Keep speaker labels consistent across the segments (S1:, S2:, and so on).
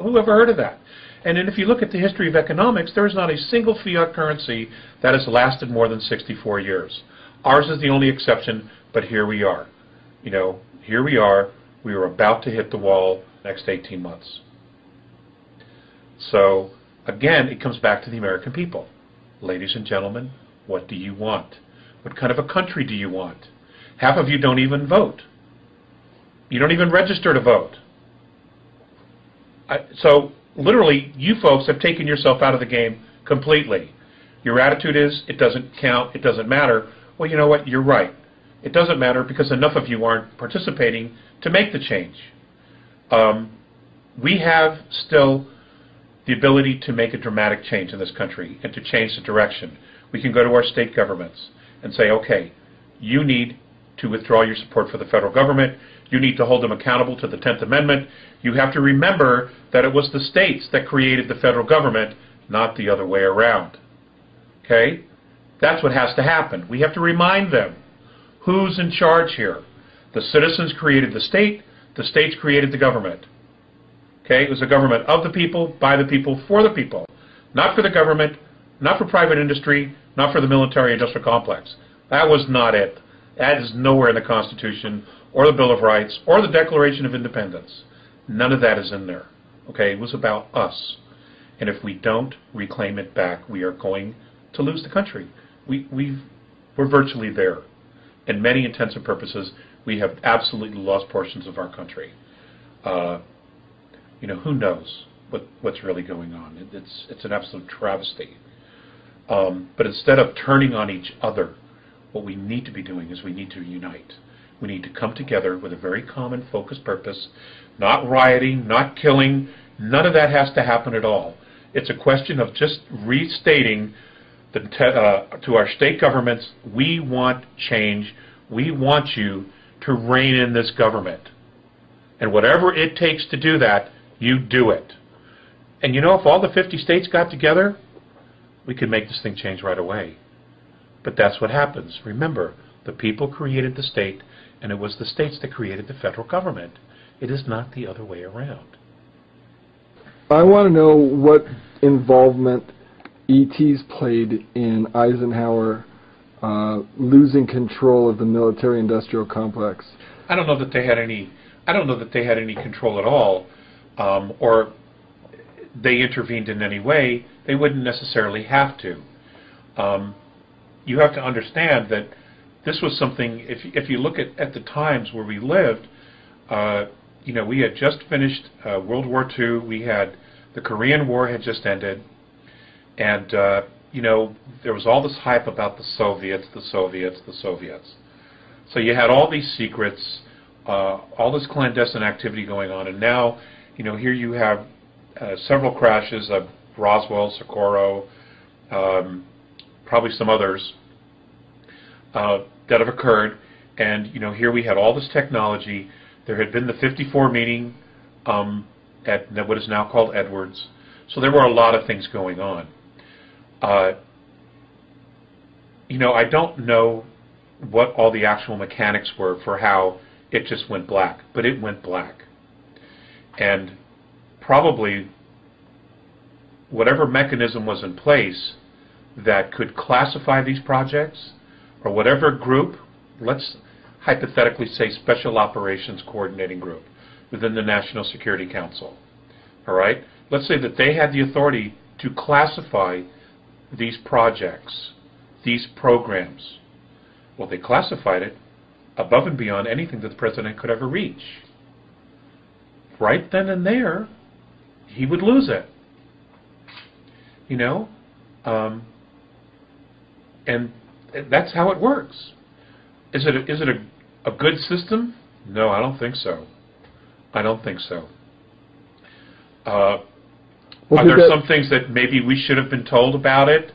S1: who ever heard of that? And then if you look at the history of economics, there is not a single fiat currency that has lasted more than 64 years. Ours is the only exception, but here we are. Here we are. We are about to hit the wall next 18 months. So, again, it comes back to the American people. Ladies and gentlemen, what do you want? What kind of a country do you want? Half of you don't even vote. You don't even register to vote. So, literally, you folks have taken yourself out of the game completely. Your attitude is, it doesn't count, it doesn't matter. Well, you know what? You're right. It doesn't matter because enough of you aren't participating to make the change. We have still the ability to make a dramatic change in this country and to change the direction. We can go to our state governments and say, okay, you need to withdraw your support for the federal government. You need to hold them accountable to the 10th Amendment. You have to remember that it was the states that created the federal government, not the other way around. Okay? That's what has to happen. We have to remind them who's in charge here. The citizens created the state. The states created the government. Okay? It was a government of the people, by the people, for the people. Not for the government, not for private industry, not for the military-industrial complex. That was not it. That is nowhere in the Constitution or the Bill of Rights or the Declaration of Independence. None of that is in there. Okay? It was about us. And if we don't reclaim it back, we are going to lose the country. We're virtually there. In many intents and purposes, we have absolutely lost portions of our country. Who knows what's really going on? It's an absolute travesty. But instead of turning on each other, what we need to be doing is we need to unite. We need to come together with a very common, focused purpose, not rioting, not killing. None of that has to happen at all. It's a question of just restating to our state governments, we want change. We want you to rein in this government. And whatever it takes to do that, you do it. And if all the 50 states got together, we could make this thing change right away. But that's what happens. Remember, the people created the state, and it was the states that created the federal government. It is not the other way around.
S2: I want to know what involvement ETs played in Eisenhower losing control of the military-industrial complex.
S1: I don't know that they had any. I don't know that they had any control at all, or they intervened in any way. They wouldn't necessarily have to. You have to understand that this was something. If you look at the times where we lived, we had just finished World War II. We had the Korean War had just ended. And, there was all this hype about the Soviets, the Soviets, the Soviets. So you had all these secrets, all this clandestine activity going on. And now, here you have several crashes of Roswell, Socorro, probably some others that have occurred. And, here we had all this technology. There had been the 54 meeting at what is now called Edwards. So there were a lot of things going on. I don't know what all the actual mechanics were for how it just went black, but it went black. And probably whatever mechanism was in place that could classify these projects, or whatever group, let's hypothetically say Special Operations Coordinating Group within the National Security Council, all right? Let's say that they had the authority to classify these projects, these programs. Well, they classified it above and beyond anything that the president could ever reach. Right then and there, he would lose it. And that's how it works. Is it a good system? No, I don't think so. I don't think so. Are there some things that maybe we should have been told about it?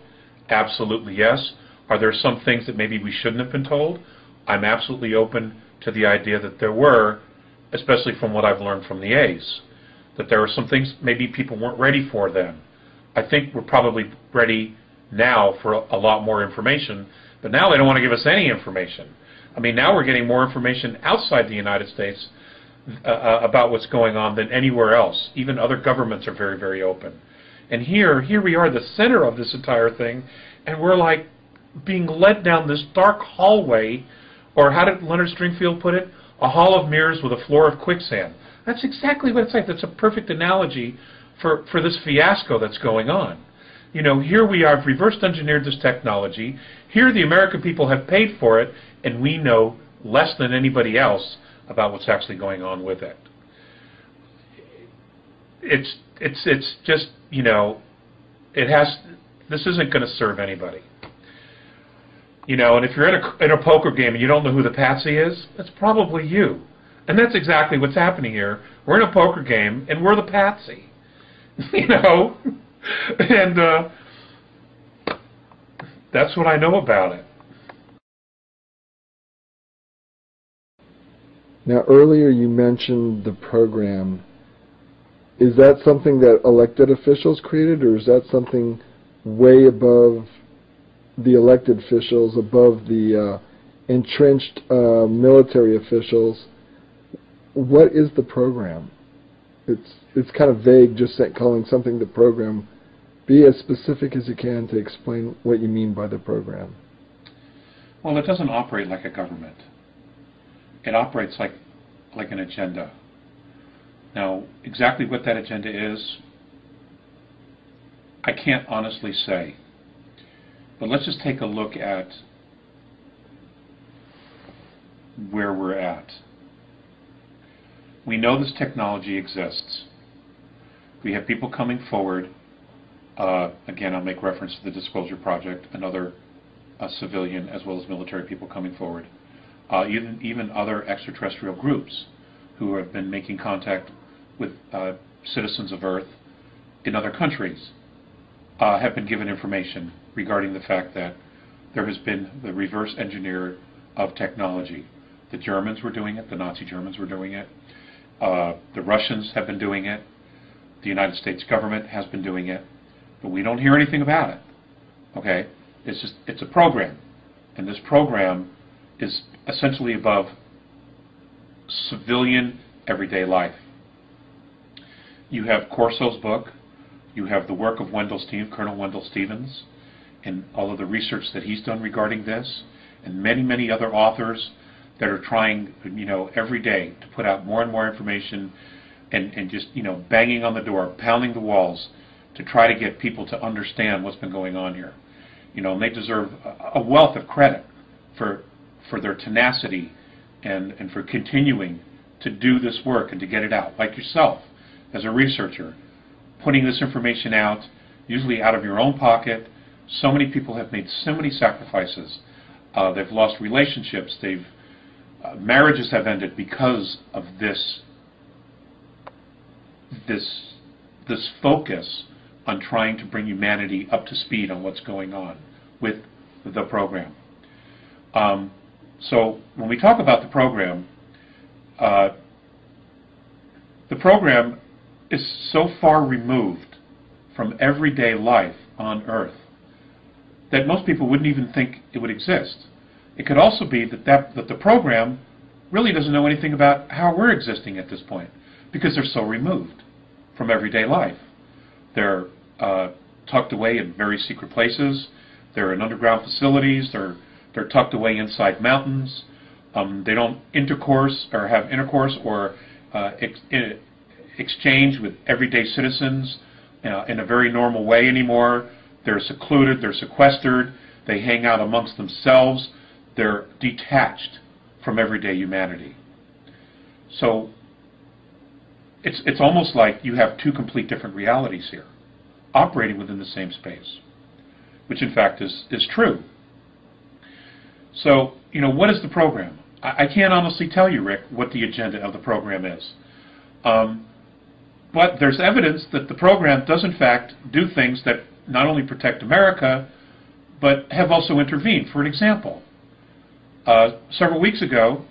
S1: Absolutely yes. Are there some things that maybe we shouldn't have been told? I'm absolutely open to the idea that there were, especially from what I've learned from the A's, that there were some things maybe people weren't ready for then. I think we're probably ready now for a lot more information, but now they don't want to give us any information. I mean, now we're getting more information outside the United States about what's going on than anywhere else. Even other governments are very, very open. And here we are, the center of this entire thing, and we're like being led down this dark hallway, or how did Leonard Stringfield put it? A hall of mirrors with a floor of quicksand. That's exactly what it's like. That's a perfect analogy for this fiasco that's going on. You know, here we are, reverse engineered this technology. Here the American people have paid for it, and we know less than anybody else about what's actually going on with it. It's just, you know, this isn't going to serve anybody. You know, and if you're in a poker game and you don't know who the patsy is, it's probably you. And that's exactly what's happening here. We're in a poker game, and we're the patsy. You know? And that's what I know about it.
S2: Now, earlier you mentioned the program. Is that something that elected officials created, or is that something way above the elected officials, above the entrenched military officials? What is the program? It's kind of vague, just calling something the program. Be as specific as you can to explain what you mean by the program.
S1: Well, it doesn't operate like a government. It operates like an agenda. Now, exactly what that agenda is, I can't honestly say. But let's just take a look at where we're at. We know this technology exists. We have people coming forward. Again, I'll make reference to the Disclosure Project, another civilian as well as military people coming forward. Even other extraterrestrial groups who have been making contact with citizens of Earth in other countries have been given information regarding the fact that there has been the reverse engineer of technology. The Germans were doing it, the Nazi Germans were doing it, the Russians have been doing it, the United States government has been doing it, but we don't hear anything about it. Okay? It's a program, and this program is essentially above civilian everyday life. You have Corso's book, you have the work of Colonel Wendell Stevens, and all of the research that he's done regarding this, and many, many other authors that are trying, you know, every day to put out more and more information, and just, you know, banging on the door, pounding the walls to try to get people to understand what's been going on here. You know, and they deserve a wealth of credit for their tenacity and for continuing to do this work and to get it out, like yourself as a researcher, putting this information out, usually out of your own pocket. So many people have made so many sacrifices. They've lost relationships. Marriages have ended because of this focus on trying to bring humanity up to speed on what's going on with the program. So when we talk about the program is so far removed from everyday life on Earth that most people wouldn't even think it would exist. It could also be that the program really doesn't know anything about how we're existing at this point, because they're so removed from everyday life. They're tucked away in very secret places. They're in underground facilities. They're tucked away inside mountains. They don't intercourse or have intercourse or exchange with everyday citizens in a very normal way anymore. They're secluded. They're sequestered. They hang out amongst themselves. They're detached from everyday humanity. So it's almost like you have two complete different realities here, operating within the same space, which in fact is true. So, you know, what is the program? I can't honestly tell you, Rick, what the agenda of the program is. But there's evidence that the program does in fact do things that not only protect America, but have also intervened. For an example, several weeks ago,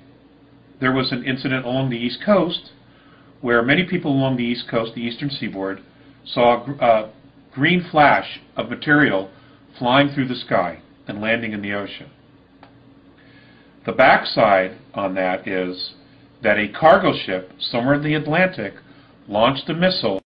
S1: there was an incident along the East Coast where many people along the East Coast, the eastern seaboard, saw a green flash of material flying through the sky and landing in the ocean. The backside on that is that a cargo ship somewhere in the Atlantic launched a missile